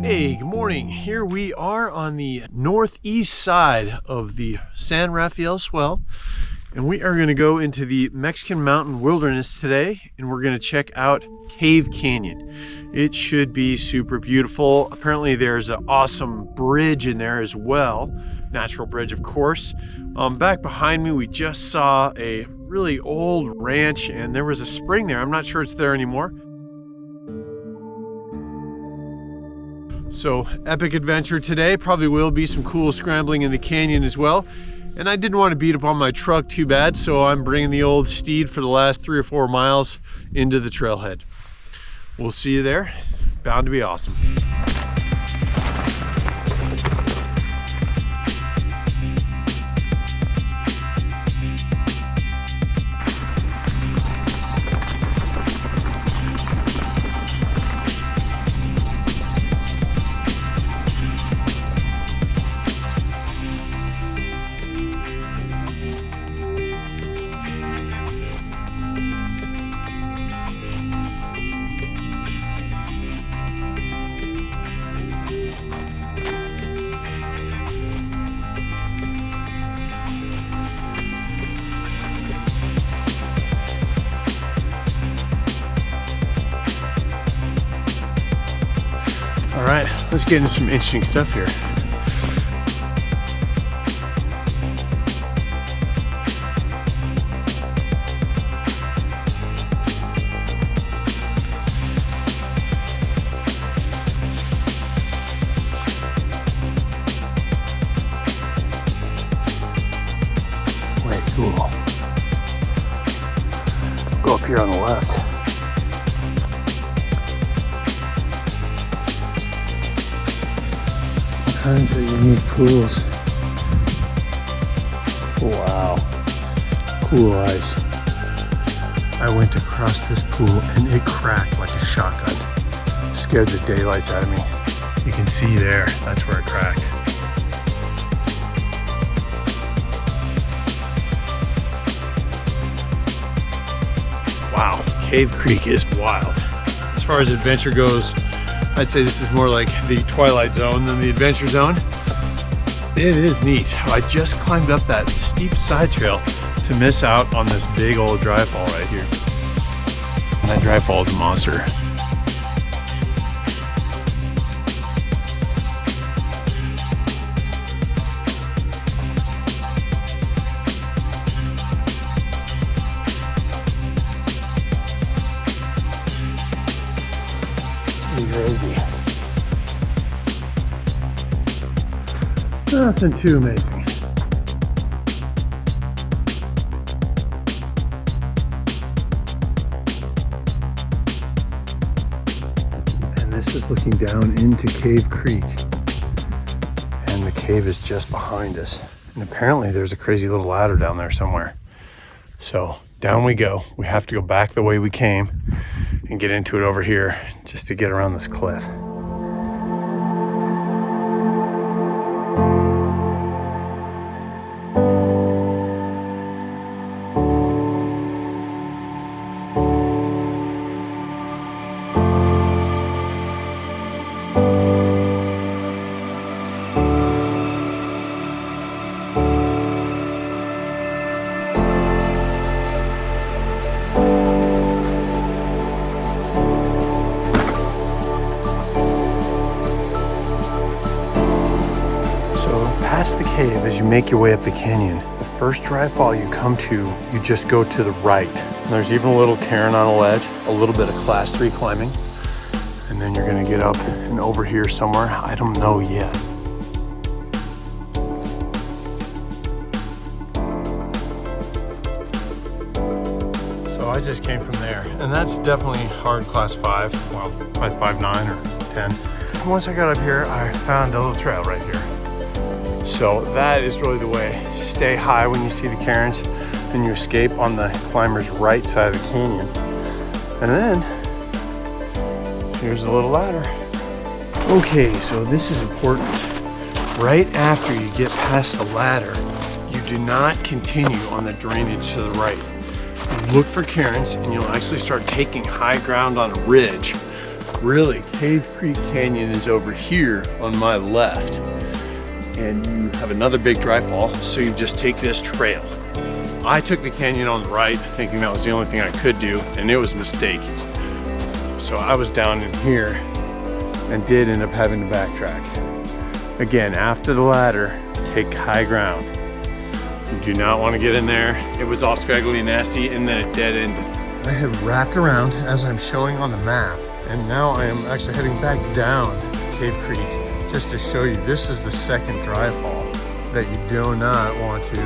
Hey, good morning. Here we are on the northeast side of the San Rafael Swell, and we are going to go into the Mexican Mountain Wilderness today, and we're going to check out Cave Canyon. It should be super beautiful. Apparently there's an awesome bridge in there as well. Natural bridge, of course. Back behind me, we just saw a really old ranch, and there was a spring there. I'm not sure it's there anymore. So, epic adventure today. Probably will be some cool scrambling in the canyon as well. And I didn't want to beat up on my truck too bad, so I'm bringing the old steed for the last 3 or 4 miles into the trailhead. We'll see you there. Bound to be awesome. All right, let's get into some interesting stuff here. Way cool. Go up here on the left. Kinds of unique pools. Wow, cool ice. I went across this pool and it cracked like a shotgun. It scared the daylights out of me. You can see there, that's where it cracked. Wow, Cave Creek is wild. As far as adventure goes, I'd say this is more like the Twilight Zone than the Adventure Zone. It is neat. I just climbed up that steep side trail to miss out on this big old dry fall right here. And that dry fall is a monster. Crazy. Nothing too amazing. And this is looking down into Cave Creek. And the cave is just behind us. And apparently there's a crazy little ladder down there somewhere. So down we go. We have to go back the way we came and get into it over here just to get around this cliff. Past the cave, as you make your way up the canyon, the first dry fall you come to, you just go to the right. And there's even a little cairn on a ledge, a little bit of class 3 climbing, and then you're gonna get up and over here somewhere. I don't know yet. So I just came from there, and that's definitely hard class 5, well, probably 5.9 or 10. And once I got up here, I found a little trail right here. So that is really the way. Stay high when you see the cairns, and you escape on the climber's right side of the canyon. And then, here's a little ladder. Okay, so this is important. Right after you get past the ladder, you do not continue on the drainage to the right. You look for cairns, and you'll actually start taking high ground on a ridge Really, Cave Creek Canyon is over here on my left. And you have another big dry fall, so you just take this trail. I took the canyon on the right, thinking that was the only thing I could do, and it was a mistake. So I was down in here and did end up having to backtrack. Again, after the ladder, take high ground. You do not want to get in there. It was all scraggly and nasty, and then it dead ended. I have wrapped around as I'm showing on the map, and now I am actually heading back down Cave Creek just to show you this is the second dry fall that you do not want to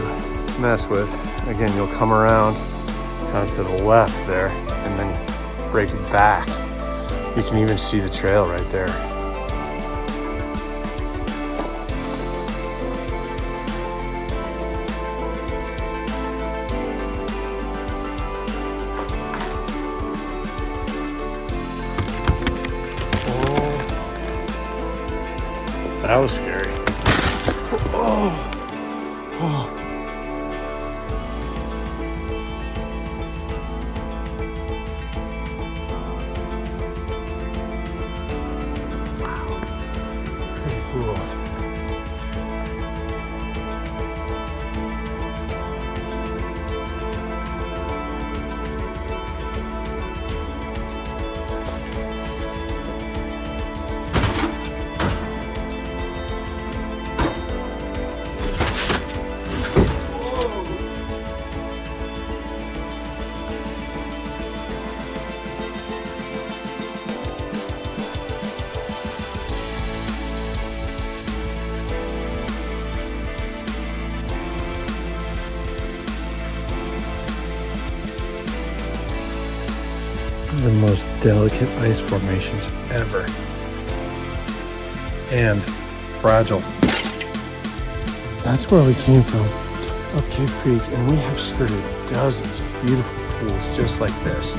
mess with. Again, you'll come around kind of to the left there and then break it back. You can even see the trail right there. That was scary. Oh. Oh. Wow. Pretty cool. The most delicate ice formations ever, and fragile. That's where we came from, up Cave Creek, and we have skirted dozens of beautiful pools just like this,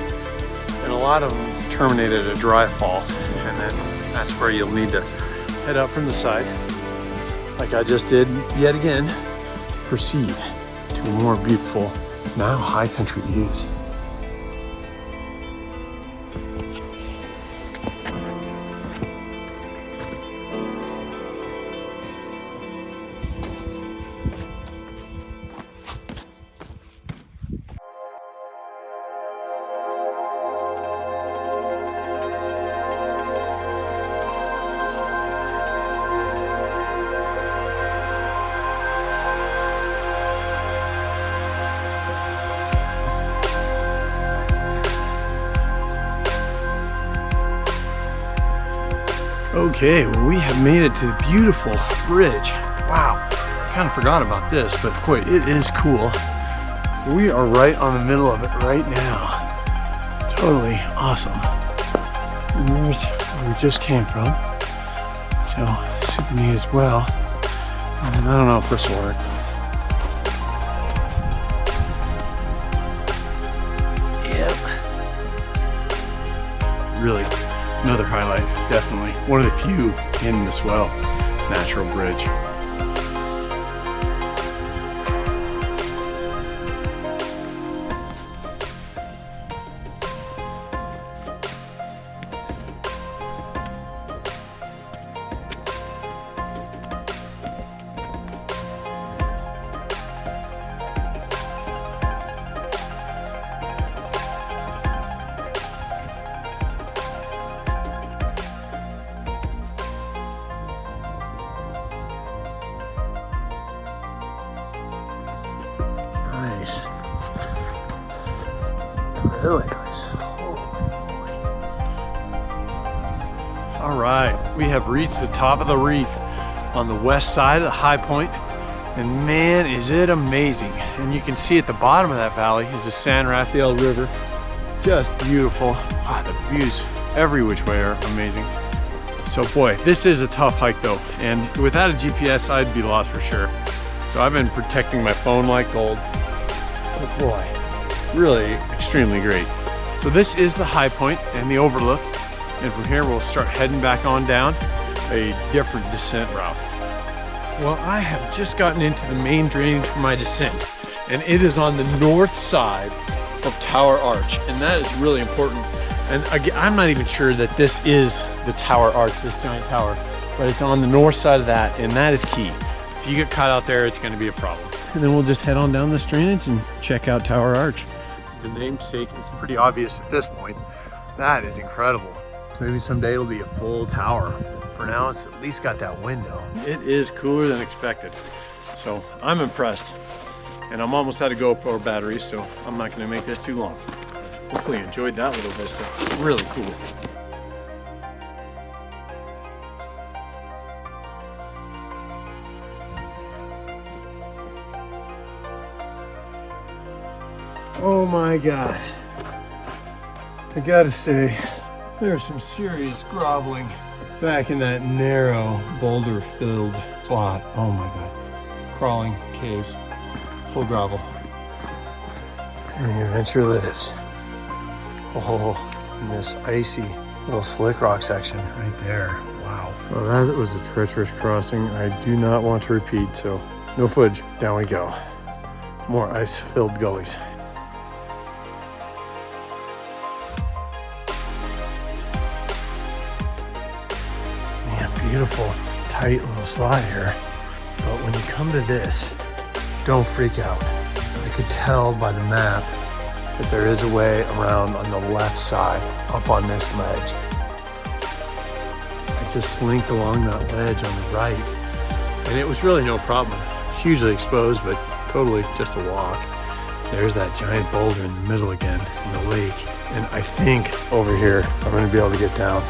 and a lot of them terminated a dry fall, and then that's where you'll need to head out from the side, like I just did yet again. Proceed to more beautiful, now high country views. Okay, well, we have made it to the beautiful bridge. Wow, I kind of forgot about this, but boy, it is cool. We are right on the middle of it right now. Totally awesome. And there's where we just came from. So, super neat as well. And I don't know if this will work. Yep. Really. Another highlight, definitely. One of the few in the Swell natural bridge. Nice. Really nice. Holy moly. All right, we have reached the top of the reef on the west side of the high point, and man, is it amazing. And you can see at the bottom of that valley is the San Rafael River. Just beautiful. Wow, the views every which way are amazing. So boy, this is a tough hike though, and without a GPS, I'd be lost for sure. So I've been protecting my phone like gold. But boy, really extremely great. So this is the high point and the overlook, and from here we'll start heading back on down a different descent route. Well, I have just gotten into the main drainage for my descent, and it is on the north side of Tower Arch, and that is really important And again, I'm not even sure that this is the tower arch, this giant tower, but it's on the north side of that, and that is key. If you get caught out there, it's going to be a problem. And then we'll just head on down this drainage and check out Tower Arch. The namesake is pretty obvious at this point. That is incredible. Maybe someday it'll be a full tower. For now, it's at least got that window. It is cooler than expected. So I'm impressed. And I'm almost out of GoPro batteries, so I'm not going to make this too long. Hopefully you enjoyed that little vista. Really cool. Oh my God. I gotta say, there's some serious groveling back in that narrow, boulder-filled spot. Oh my God. Crawling caves, full gravel. And the adventure lives. Oh, and this icy little slick rock section right there. Wow. Well, that was a treacherous crossing I do not want to repeat, so no footage. Down we go. More ice-filled gullies. Beautiful, tight little slide here. But when you come to this, don't freak out. I could tell by the map that there is a way around on the left side, up on this ledge. I just slinked along that ledge on the right, and it was really no problem. Hugely exposed, but totally just a walk. There's that giant boulder in the middle again, in the lake. And I think over here, I'm gonna be able to get down.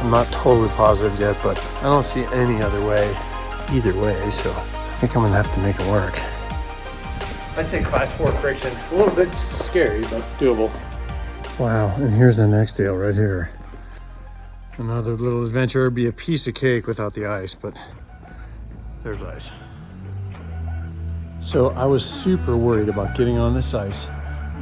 I'm not totally positive yet, but I don't see any other way, either way, so I think I'm gonna have to make it work. I'd say class 4 friction. A little bit scary, but doable. Wow, and here's the next deal right here. Another little adventure. It'd be a piece of cake without the ice, but there's ice. So I was super worried about getting on this ice.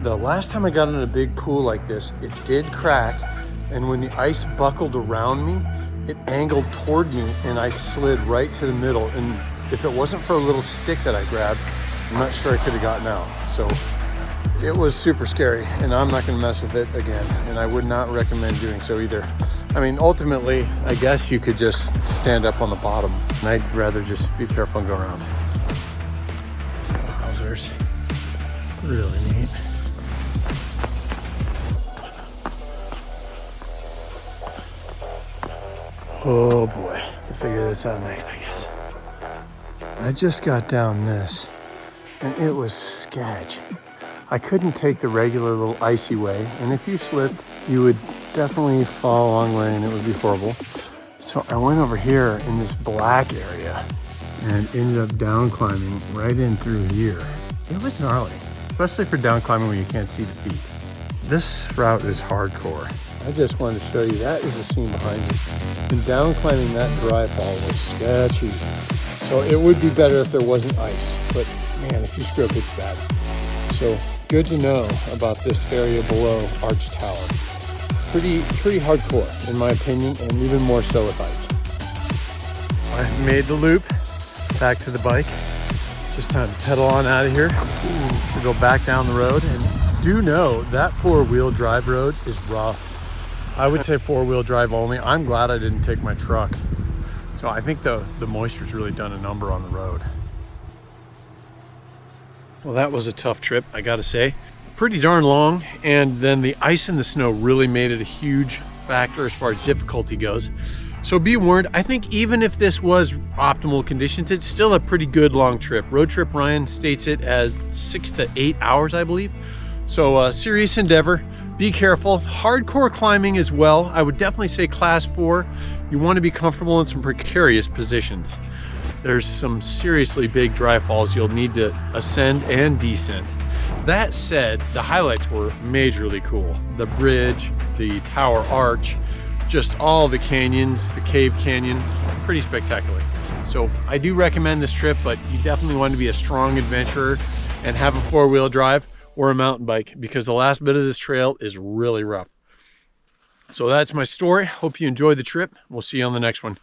The last time I got in a big pool like this, it did crack. And when the ice buckled around me, it angled toward me and I slid right to the middle. And if it wasn't for a little stick that I grabbed, I'm not sure I could have gotten out. So it was super scary, and I'm not gonna mess with it again. And I would not recommend doing so either. I mean, ultimately, I guess you could just stand up on the bottom. And I'd rather just be careful and go around. Wowzers, really neat. Oh boy, to figure this out next, I guess. I just got down this, and it was sketch. I couldn't take the regular little icy way, and if you slipped, you would definitely fall a long way and it would be horrible. So I went over here in this black area and ended up down climbing right in through here. It was gnarly, especially for down climbing when you can't see the feet. This route is hardcore. I just wanted to show you, that is the scene behind me. And down climbing that dry fall was sketchy. So it would be better if there wasn't ice, but man, if you screw up, it's bad. So good to know about this area below Arch Tower. Pretty hardcore in my opinion, and even more so with ice. I made the loop back to the bike. Just time to pedal on out of here to go back down the road. And do know that 4-wheel drive road is rough. I would say 4-wheel drive only. I'm glad I didn't take my truck. So I think the moisture's really done a number on the road. Well, that was a tough trip, I gotta say. Pretty darn long, and then the ice and the snow really made it a huge factor as far as difficulty goes. So be warned, I think even if this was optimal conditions, it's still a pretty good long trip. Road Trip Ryan states it as 6 to 8 hours, I believe. So serious endeavor. Be careful. Hardcore climbing as well. I would definitely say class 4. You want to be comfortable in some precarious positions. There's some seriously big dry falls you'll need to ascend and descend. That said, the highlights were majorly cool. The bridge, the tower arch, just all the canyons, the cave canyon, pretty spectacular. So I do recommend this trip, but you definitely want to be a strong adventurer and have a 4-wheel drive or a mountain bike, because the last bit of this trail is really rough. So that's my story. Hope you enjoyed the trip. We'll see you on the next one.